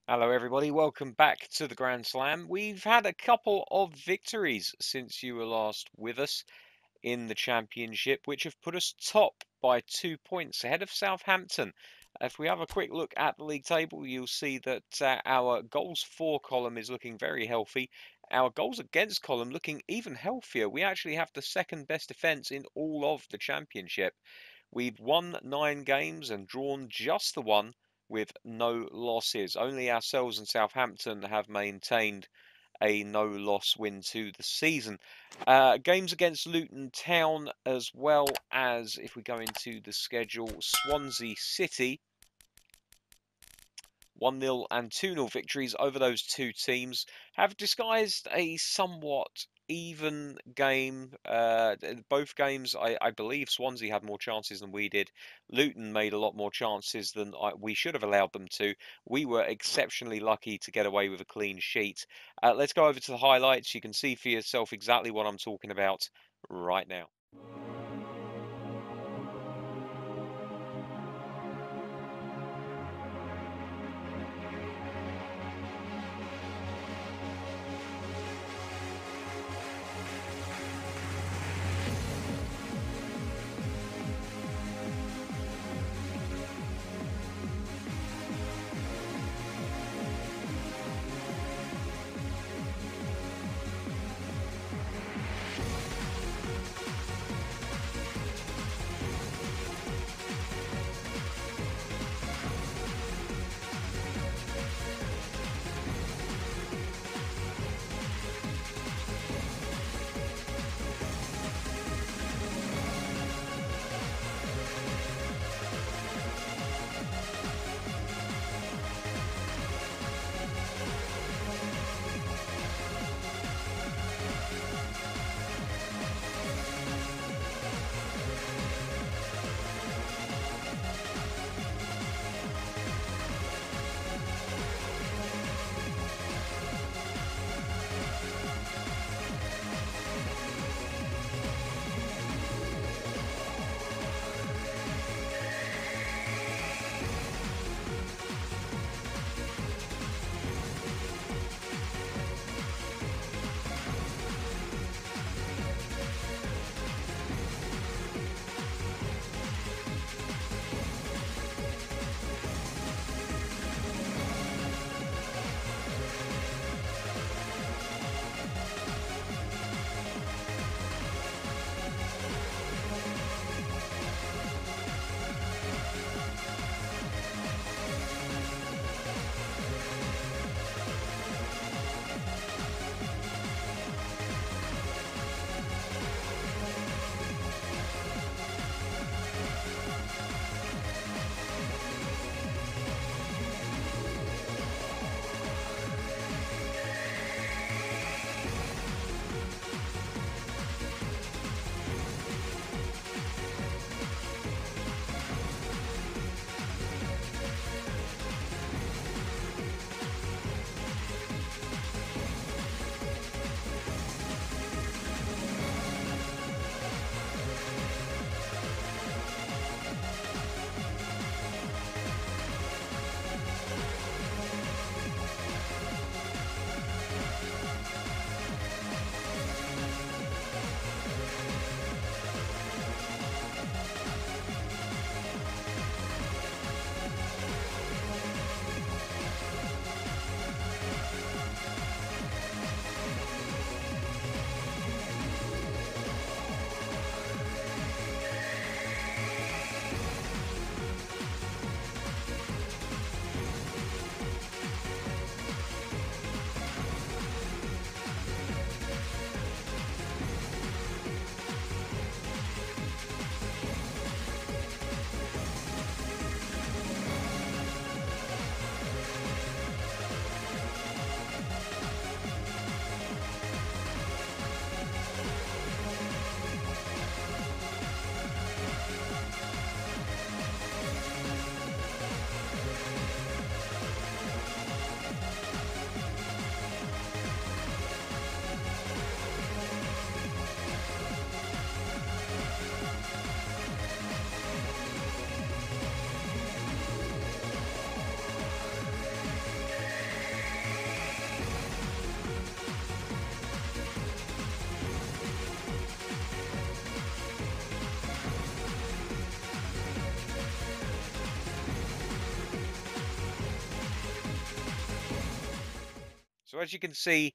Hello, everybody. Welcome back to the Grand Slam. We've had a couple of victories since you were last with us in the Championship, which have put us top by 2 points ahead of Southampton. If we have a quick look at the league table, you'll see that our goals for column is looking very healthy. Our goals against column looking even healthier. We actually have the second best defence in all of the Championship. We've won 9 games and drawn just the one with no losses. Only ourselves and Southampton have maintained a no-loss win to the season. Games against Luton Town, as well as, if we go into the schedule, Swansea City. 1-0 and 2-0 victories over those two teams have disguised a somewhat even game. Both games, I believe Swansea had more chances than we did. Luton made a lot more chances than we should have allowed them to. We were exceptionally lucky to get away with a clean sheet. Let's go over to the highlights. You can see for yourself exactly what I'm talking about right now. So as you can see,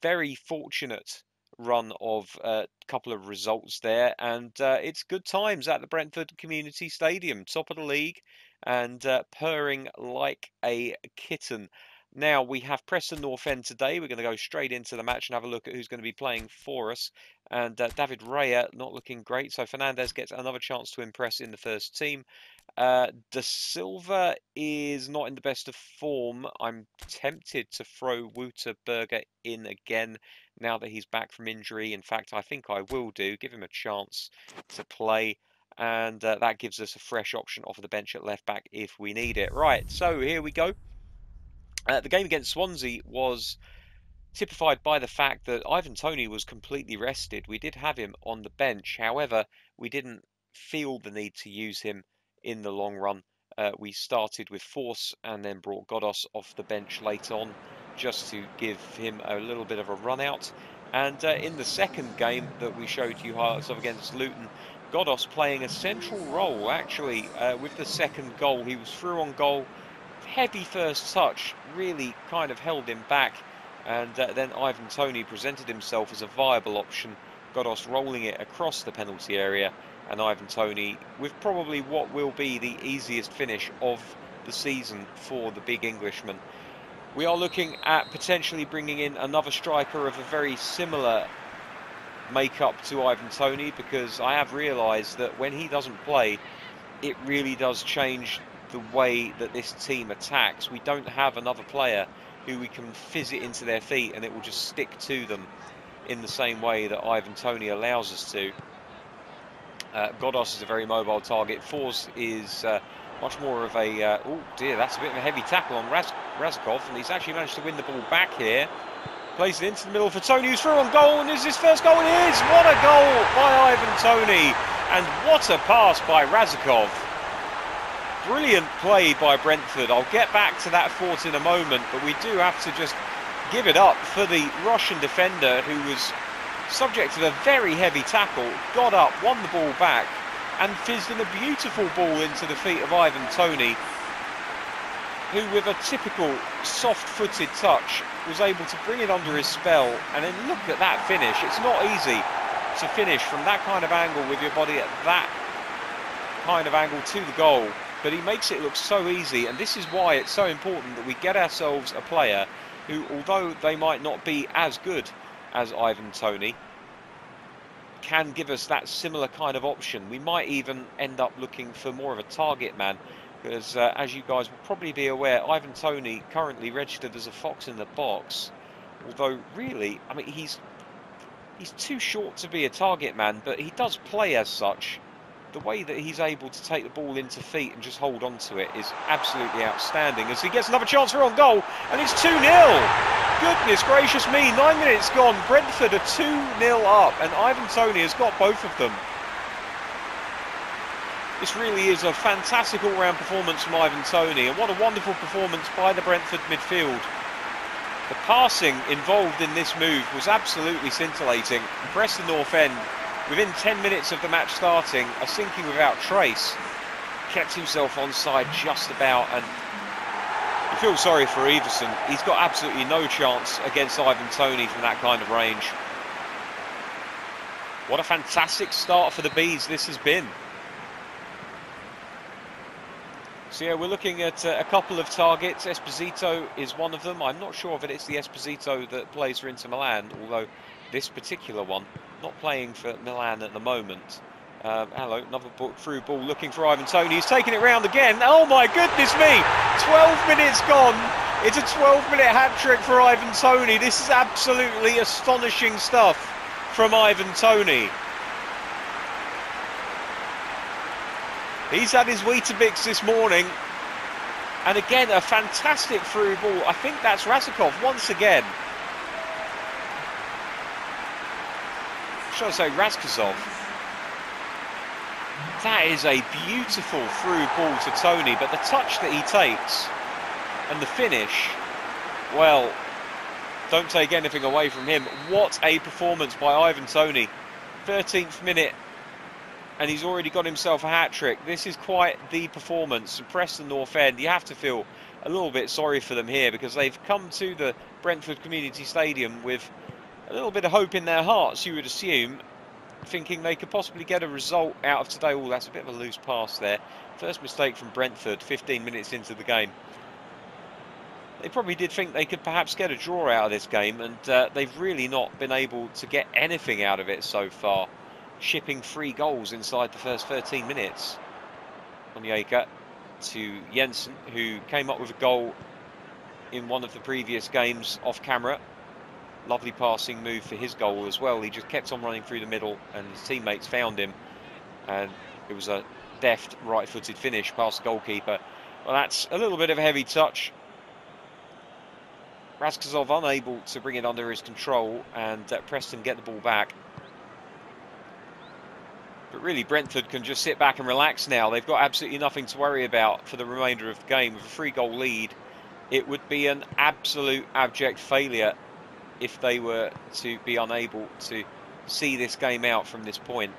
very fortunate run of a couple of results there, and it's good times at the Brentford Community Stadium, top of the league, and purring like a kitten. Now we have Preston North End today. We're going to go straight into the match and have a look at who's going to be playing for us. And David Raya not looking great, so Fernandez gets another chance to impress in the first team. De Silva is not in the best of form. I'm tempted to throw Wouterberger in again now that he's back from injury. In fact, I think I will do. Give him a chance to play. And that gives us a fresh option off of the bench at left back if we need it. Right, so here we go. The game against Swansea was typified by the fact that Ivan Toney was completely rested. We did have him on the bench. However, we didn't feel the need to use him in the long run. We started with force and then brought Godos off the bench late on just to give him a little bit of a run out. And in the second game that we showed you highlights of against Luton, Godos playing a central role actually with the second goal. He was through on goal. Heavy first touch really kind of held him back. And then Ivan Toney presented himself as a viable option, Godos rolling it across the penalty area, and Ivan Toney with probably what will be the easiest finish of the season for the big Englishman. We are looking at potentially bringing in another striker of a very similar makeup to Ivan Toney, because I have realised that when he doesn't play, it really does change the way that this team attacks. We don't have another player who we can fizz it into their feet and it will just stick to them in the same way that Ivan Toney allows us to. Godos is a very mobile target. Force is much more of a... oh dear, that's a bit of a heavy tackle on Razakov, and he's actually managed to win the ball back here. Plays it into the middle for Toney, who's through on goal, and is his first goal? It is! What a goal by Ivan Toney, and what a pass by Razakov. Brilliant play by Brentford. I'll get back to that thought in a moment, but we do have to just give it up for the Russian defender who was subject to a very heavy tackle, got up, won the ball back, and fizzed in a beautiful ball into the feet of Ivan Toney, who with a typical soft-footed touch was able to bring it under his spell. And then look at that finish. It's not easy to finish from that kind of angle with your body at that kind of angle to the goal. But he makes it look so easy, and this is why it's so important that we get ourselves a player who, although they might not be as good as Ivan Toney, can give us that similar kind of option. We might even end up looking for more of a target man, because as you guys will probably be aware, Ivan Toney currently registered as a fox in the box, although really, I mean, he's too short to be a target man, but he does play as such. The way that he's able to take the ball into feet and just hold on to it is absolutely outstanding, as he gets another chance for on goal, and it's 2-0. Goodness gracious me, 9 minutes gone, Brentford are 2-0 up, and Ivan Toney has got both of them. This really is a fantastic all-round performance from Ivan Toney, and what a wonderful performance by the Brentford midfield. The passing involved in this move was absolutely scintillating. Preston North End, within 10 minutes of the match starting, are sinking without trace. Kept himself onside just about, and you feel sorry for Everson. He's got absolutely no chance against Ivan Toney from that kind of range. What a fantastic start for the Bees this has been. So yeah, we're looking at a couple of targets. Esposito is one of them. I'm not sure if it's the Esposito that plays for Inter Milan, although this particular one, not playing for Milan at the moment. Hello, another through ball looking for Ivan Toney. He's taking it round again. Oh my goodness me! 12 minutes gone. It's a 12-minute hat-trick for Ivan Toney. This is absolutely astonishing stuff from Ivan Toney. He's had his Weetabix this morning. And again, a fantastic through ball. I think that's Razakov once again. Should I say Razkazov? That is a beautiful through ball to Toney, but the touch that he takes and the finish, well, don't take anything away from him. What a performance by Ivan Toney. 13th minute, and he's already got himself a hat-trick. This is quite the performance. Preston North End, you have to feel a little bit sorry for them here, because they've come to the Brentford Community Stadium with a little bit of hope in their hearts, you would assume, thinking they could possibly get a result out of today. Oh, that's a bit of a loose pass there. First mistake from Brentford 15 minutes into the game. They probably did think they could perhaps get a draw out of this game, and they've really not been able to get anything out of it so far, shipping 3 goals inside the first 13 minutes. Onyeka to Jensen, who came up with a goal in one of the previous games off camera. Lovely passing move for his goal as well. He just kept on running through the middle and his teammates found him, and it was a deft right-footed finish past the goalkeeper. Well, that's a little bit of a heavy touch. Razkazov unable to bring it under his control, and Preston get the ball back. But really, Brentford can just sit back and relax now. They've got absolutely nothing to worry about for the remainder of the game. With a 3-goal lead, it would be an absolute abject failure if they were to be unable to see this game out from this point.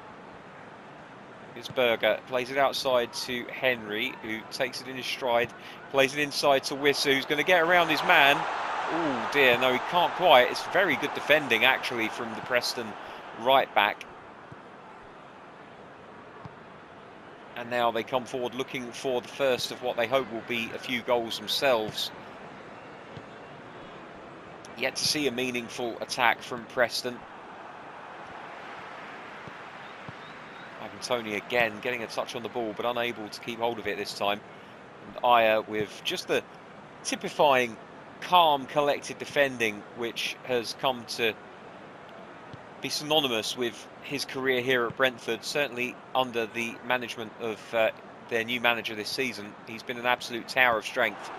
Here's Berger, plays it outside to Henry, who takes it in his stride, plays it inside to Wissa, who's going to get around his man. Oh dear, no, he can't quite. It's very good defending, actually, from the Preston right back. And now they come forward looking for the first of what they hope will be a few goals themselves. Yet to see a meaningful attack from Preston. Toney again getting a touch on the ball, but unable to keep hold of it this time. And Aya with just the typifying calm, collected defending, which has come to be synonymous with his career here at Brentford. Certainly under the management of their new manager this season, he's been an absolute tower of strength.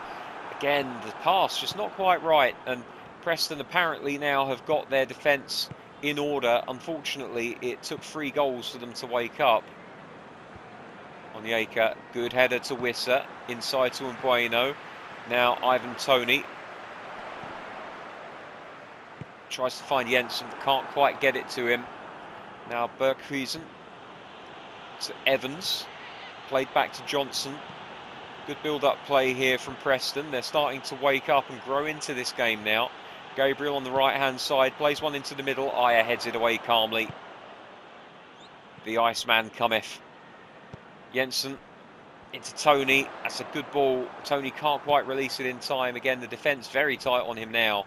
Again, the pass just not quite right, and Preston apparently now have got their defence in order. Unfortunately, it took 3 goals for them to wake up. Onyeka, good header to Wissa, inside to Mbueno. Now Ivan Toney tries to find Jensen, can't quite get it to him. Now Berghuizen to Evans, played back to Johnson. Good build-up play here from Preston. They're starting to wake up and grow into this game now. Gabriel on the right-hand side, plays one into the middle. Aya heads it away calmly. The Iceman cometh. Jensen into Toney. That's a good ball. Toney can't quite release it in time. Again, the defence very tight on him now.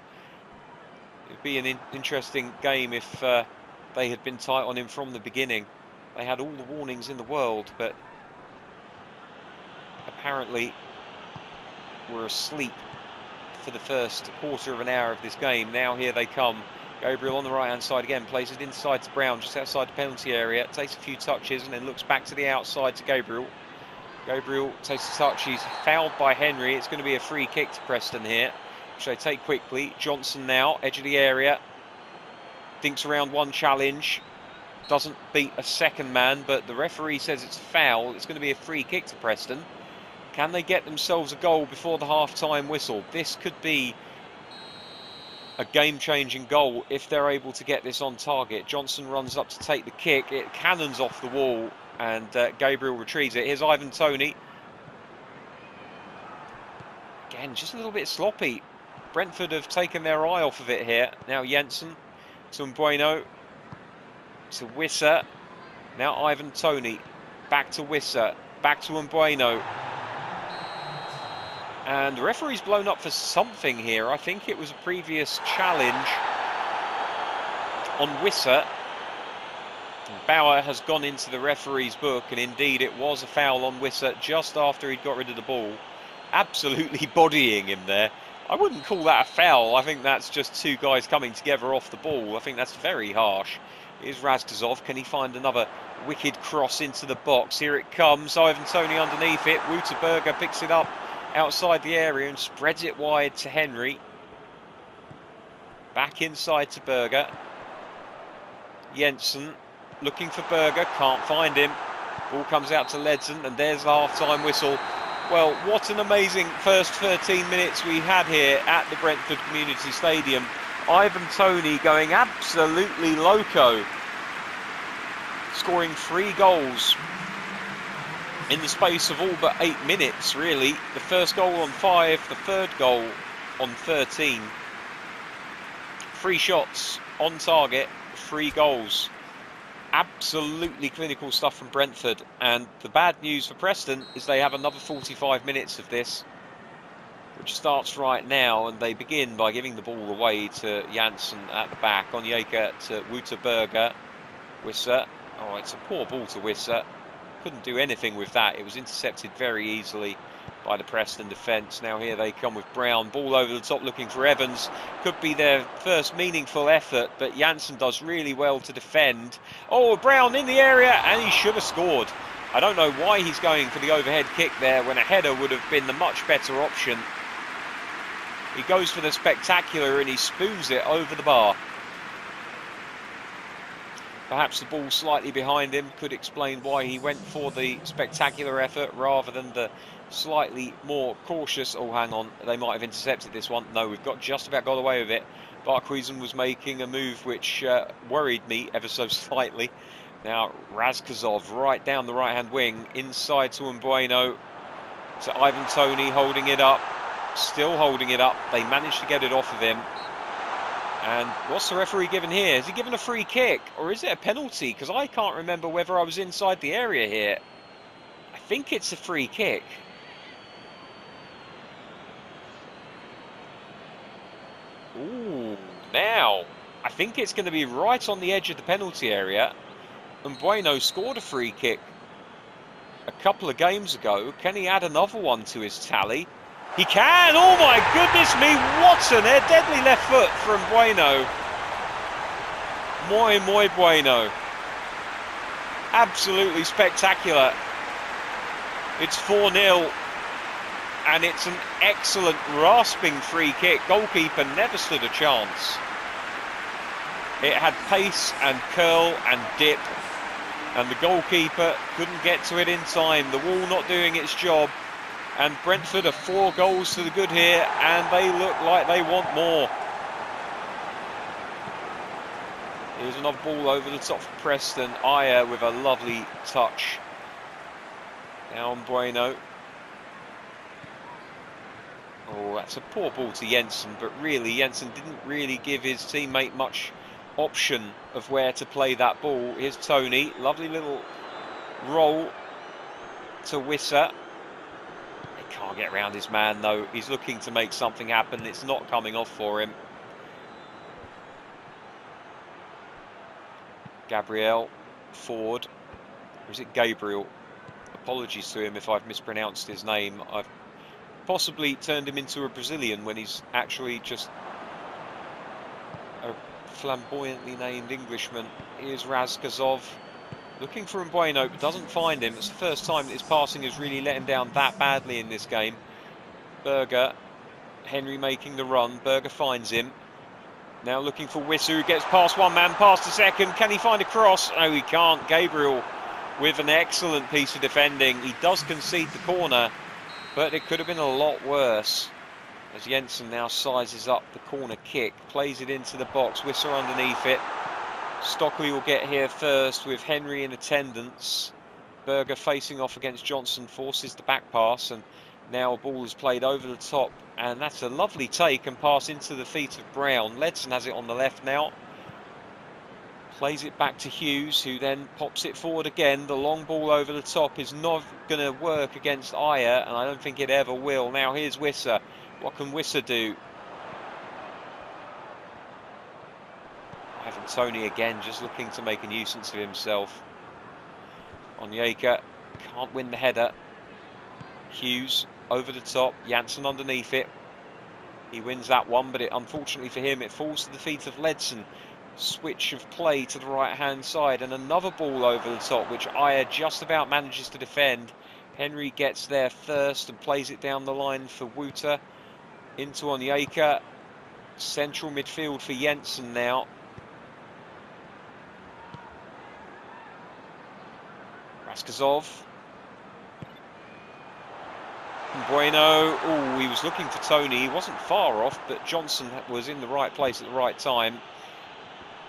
It would be an interesting game if they had been tight on him from the beginning. They had all the warnings in the world, but apparently were asleep for the first quarter of an hour of this game. Now here they come. Gabriel on the right hand side again, plays it inside to Brown, just outside the penalty area, takes a few touches and then looks back to the outside to Gabriel. Gabriel takes a touch, he's fouled by Henry. It's going to be a free kick to Preston here, which they take quickly. Johnson now, edge of the area, dinks around one challenge, doesn't beat a second man, but the referee says it's a foul. It's going to be a free kick to Preston. Can they get themselves a goal before the half-time whistle? This could be a game-changing goal if they're able to get this on target. Johnson runs up to take the kick. It cannons off the wall, and Gabriel retrieves it. Here's Ivan Toney. Again, just a little bit sloppy. Brentford have taken their eye off of it here. Now Jensen to Mbueno, to Wissa. Now Ivan Toney. Back to Wissa. Back to Mbueno. And the referee's blown up for something here. I think it was a previous challenge on Wissa. Bauer has gone into the referee's book, and indeed it was a foul on Wissa just after he'd got rid of the ball. Absolutely bodying him there. I wouldn't call that a foul. I think that's just 2 guys coming together off the ball. I think that's very harsh. Here's Razkazov. Can he find another wicked cross into the box? Here it comes. Ivan Toney underneath it. Wouterberger picks it up outside the area and spreads it wide to Henry. Back inside to Berger. Jensen looking for Berger, can't find him. Ball comes out to Ledson, and there's the half-time whistle. Well, what an amazing first 13 minutes we had here at the Brentford Community Stadium. Ivan Toney going absolutely loco, scoring 3 goals in the space of all but 8 minutes, really. The first goal on 5, the third goal on 13. 3 shots on target, 3 goals. Absolutely clinical stuff from Brentford. And the bad news for Preston is they have another 45 minutes of this, which starts right now, and they begin by giving the ball away to Janssen at the back. Onyeka to Wouterberger. Wissa. Oh, it's a poor ball to Wissa. Couldn't do anything with that. It was intercepted very easily by the Preston defence. Now here they come with Brown. Ball over the top looking for Evans. Could be their first meaningful effort, but Janssen does really well to defend. Oh, Brown in the area, and he should have scored. I don't know why he's going for the overhead kick there when a header would have been the much better option. He goes for the spectacular and he spoons it over the bar. Perhaps the ball slightly behind him could explain why he went for the spectacular effort rather than the slightly more cautious. Oh, hang on, they might have intercepted this one. No, we've just about got away with it. Barkhuizen was making a move which worried me ever so slightly. Now Razkazov right down the right-hand wing, inside to Mbueno, to Ivan Toney, holding it up, still holding it up. They managed to get it off of him. And what's the referee given here? Has he given a free kick or is it a penalty? Because I can't remember whether I was inside the area here. I think it's a free kick. Ooh, now I think it's going to be right on the edge of the penalty area. And Bueno scored a free kick a couple of games ago. Can he add another one to his tally? He can! Oh my goodness me, what an deadly left foot from Bueno. Muy bueno. Absolutely spectacular. It's 4-0. And it's an excellent rasping free kick. Goalkeeper never stood a chance. It had pace and curl and dip. And the goalkeeper couldn't get to it in time. The wall not doing its job. And Brentford are 4 goals to the good here, and they look like they want more. Here's another ball over the top for Preston. Ayer with a lovely touch. Down Bueno. Oh, that's a poor ball to Jensen, but really Jensen didn't really give his teammate much option of where to play that ball. Here's Toney. Lovely little roll to Wissa. Can't get around his man though. He's looking to make something happen. It's not coming off for him. Gabriel Ford, or is it Gabriel? Apologies to him if I've mispronounced his name. I've possibly turned him into a Brazilian when he's actually just a flamboyantly named Englishman. Here's Razkazov. Looking for Mbueno, but doesn't find him. It's the first time that his passing has really let him down that badly in this game. Berger, Henry making the run. Berger finds him. Now looking for Wissa, who gets past one man, past the second. Can he find a cross? No, he can't. Gabriel with an excellent piece of defending. He does concede the corner, but it could have been a lot worse. As Jensen now sizes up the corner kick, plays it into the box. Wissa underneath it. Stockley will get here first with Henry in attendance. Berger facing off against Johnson, forces the back pass, and now a ball is played over the top, and that's a lovely take and pass into the feet of Brown. Ledson has it on the left now. Plays it back to Hughes, who then pops it forward again. The long ball over the top is not going to work against Ayer, and I don't think it ever will. Now here's Wissa. What can Wissa do? Ivan Toney again, just looking to make a nuisance of himself. Onyeka can't win the header. Hughes over the top, Janssen underneath it. He wins that one, but unfortunately for him, it falls to the feet of Ledson. Switch of play to the right-hand side, and another ball over the top, which Ayer just about manages to defend. Henry gets there first and plays it down the line for Wouter. Into Onyeka. Central midfield for Jensen now. Razkazov. Bueno. Oh, he was looking for Toney. He wasn't far off, but Johnson was in the right place at the right time.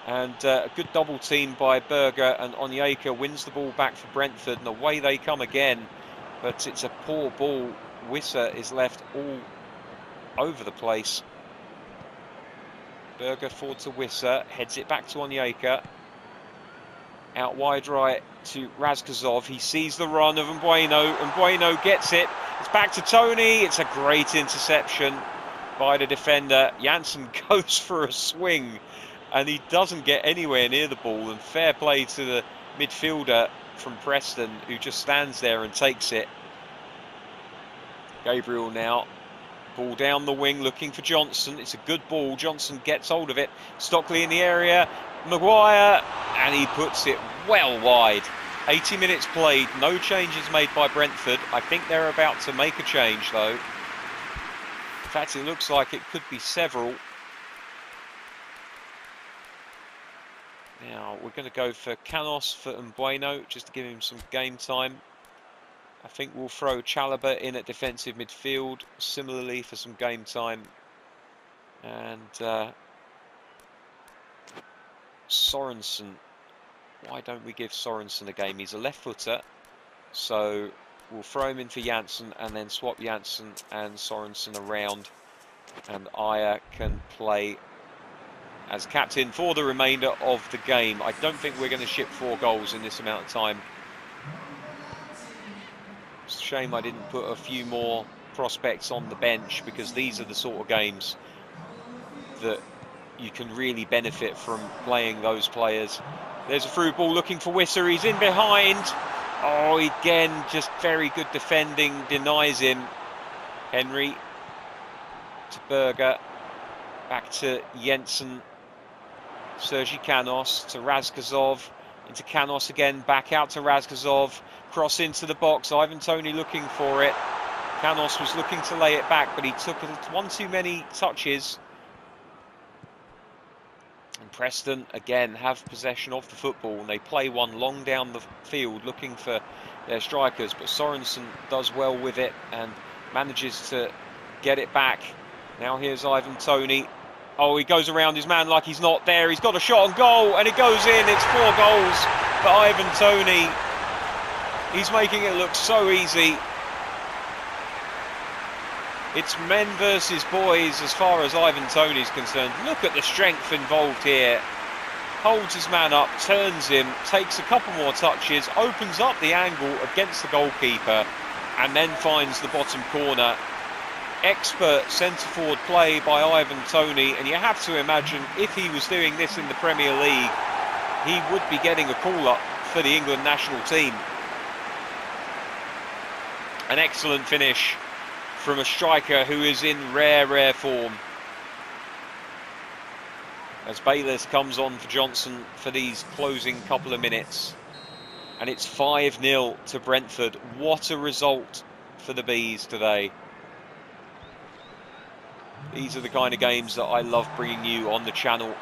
And a good double team by Berger, and Onyeka wins the ball back for Brentford, and away they come again. but it's a poor ball. Wissa is left all over the place. Berger forward to Wissa, heads it back to Onyeka. Out wide right to Razkazov. He sees the run of Mbueno. Mbueno gets it. It's back to Toney. It's a great interception by the defender. Janssen goes for a swing and he doesn't get anywhere near the ball. And fair play to the midfielder from Preston who just stands there and takes it. Gabriel now. Ball down the wing looking for Johnson. It's a good ball. Johnson gets hold of it. Stockley in the area. Maguire. And he puts it well wide. 80 minutes played. No changes made by Brentford. I think they're about to make a change though. In fact, it looks like it could be several. Now, we're going to go for Canos for Mbueno, just to give him some game time. I think we'll throw Chalobah in at defensive midfield, similarly for some game time. And Sorensen. Why don't we give Sorensen a game? He's a left footer, so we'll throw him in for Janssen and then swap Janssen and Sorensen around. And Aya can play as captain for the remainder of the game. I don't think we're going to ship 4 goals in this amount of time. It's a shame I didn't put a few more prospects on the bench, because these are the sort of games that you can really benefit from playing those players. There's a through ball looking for Wissa. He's in behind. Oh, again, just very good defending. Denies him. Henry to Berger. Back to Jensen. Sergi Canos to Razkazov. Into Canos again. Back out to Razkazov. Cross into the box. Ivan Toney looking for it. Canos was looking to lay it back, but he took one too many touches. And Preston, again, have possession of the football. And they play one long down the field looking for their strikers. But Sorensen does well with it and manages to get it back. Now here's Ivan Toney. Oh, he goes around his man like he's not there. He's got a shot on goal and it goes in. It's 4 goals for Ivan Toney. He's making it look so easy. It's men versus boys as far as Ivan Toney's concerned. Look at the strength involved here. Holds his man up, turns him, takes a couple more touches, opens up the angle against the goalkeeper, and then finds the bottom corner. Expert centre-forward play by Ivan Toney, and you have to imagine if he was doing this in the Premier League, he would be getting a call-up for the England national team. An excellent finish from a striker who is in rare form. As Bayless comes on for Johnson for these closing couple of minutes. And it's 5-0 to Brentford. What a result for the Bees today. These are the kind of games that I love bringing you on the channel.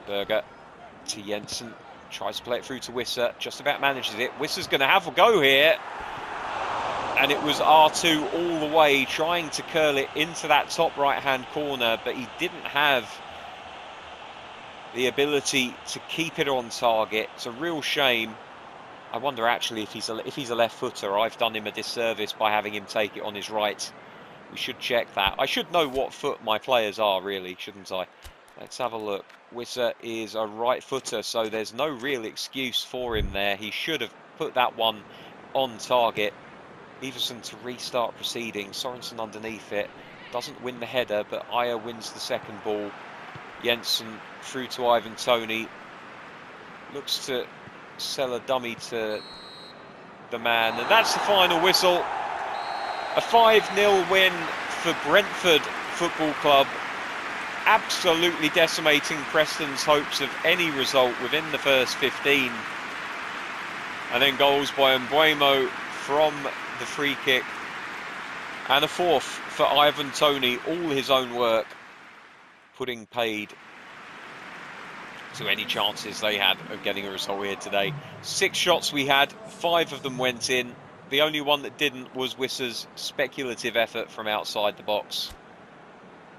Berger to Jensen. Tries to play it through to Wissa. Just about manages it. Wissa's going to have a go here. And it was R2 all the way, trying to curl it into that top right-hand corner, but he didn't have the ability to keep it on target. It's a real shame. I wonder actually if he's a left footer. I've done him a disservice by having him take it on his right. We should check that. I should know what foot my players are, really, shouldn't I? Let's have a look. Wissa is a right footer, so there's no real excuse for him there. He should have put that one on target. Everson to restart proceedings. Sorensen underneath it. Doesn't win the header, but Aya wins the second ball. Jensen through to Ivan Toney. Looks to sell a dummy to the man. And that's the final whistle. A 5-0 win for Brentford Football Club. Absolutely decimating Preston's hopes of any result within the first 15. And then goals by Mbuemo from the free kick, and a 4th for Ivan Toney, all his own work, putting paid to any chances they had of getting a result here today. 6 shots we had, 5 of them went in. The only one that didn't was Wissa's speculative effort from outside the box.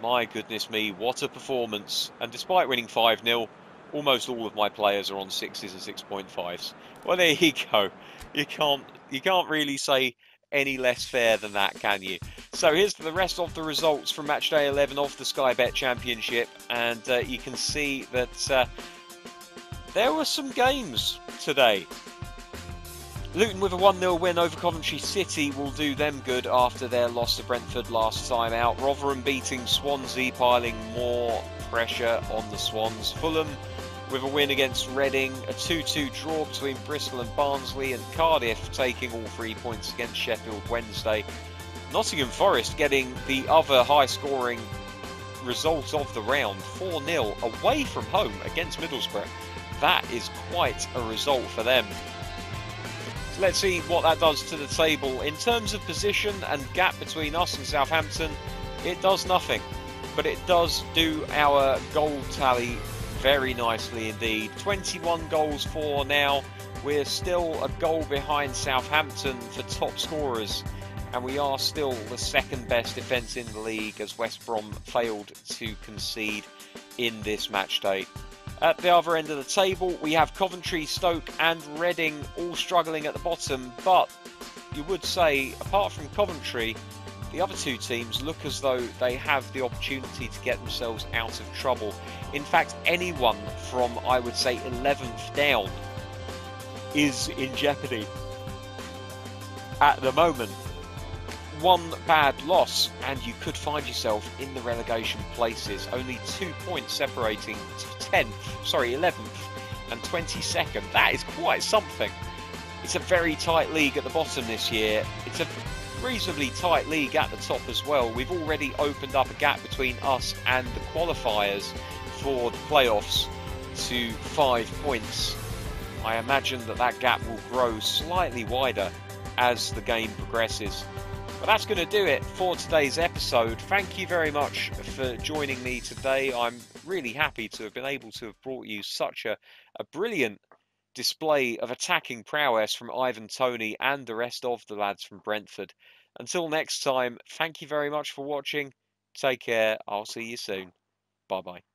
My goodness me, what a performance. And despite winning 5-0, almost all of my players are on 6s and 6.5s. Well, there you go. You can't really say any less fair than that, can you? So here's the rest of the results from matchday 11 of the Sky Bet Championship, and you can see that there were some games today. Luton with a 1-0 win over Coventry City will do them good after their loss to Brentford last time out. Rotherham beating Swansea, piling more pressure on the Swans. Fulham with a win against Reading, a 2-2 draw between Bristol and Barnsley, and Cardiff taking all 3 points against Sheffield Wednesday. Nottingham Forest getting the other high-scoring result of the round, 4-0 away from home against Middlesbrough. That is quite a result for them. So let's see what that does to the table. In terms of position and gap between us and Southampton, it does nothing. But it does do our goal tally very nicely indeed. 21 goals for now. We're still a goal behind Southampton for top scorers. And we are still the second best defence in the league, as West Brom failed to concede in this match day. At the other end of the table, we have Coventry, Stoke and Reading all struggling at the bottom, but you would say, apart from Coventry, the other two teams look as though they have the opportunity to get themselves out of trouble. In fact, anyone from, I would say, 11th down is in jeopardy at the moment. One bad loss and you could find yourself in the relegation places. Only 2 points separating 11th and 22nd. That is quite something. It's a very tight league at the bottom this year. It's a reasonably tight league at the top as well. We've already opened up a gap between us and the qualifiers for the playoffs to 5 points. I imagine that gap will grow slightly wider as the game progresses. But that's going to do it for today's episode. Thank you very much for joining me today. I'm really happy to have been able to have brought you such a brilliant display of attacking prowess from Ivan Toney and the rest of the lads from Brentford. Until next time, thank you very much for watching. Take care. I'll see you soon. Bye-bye.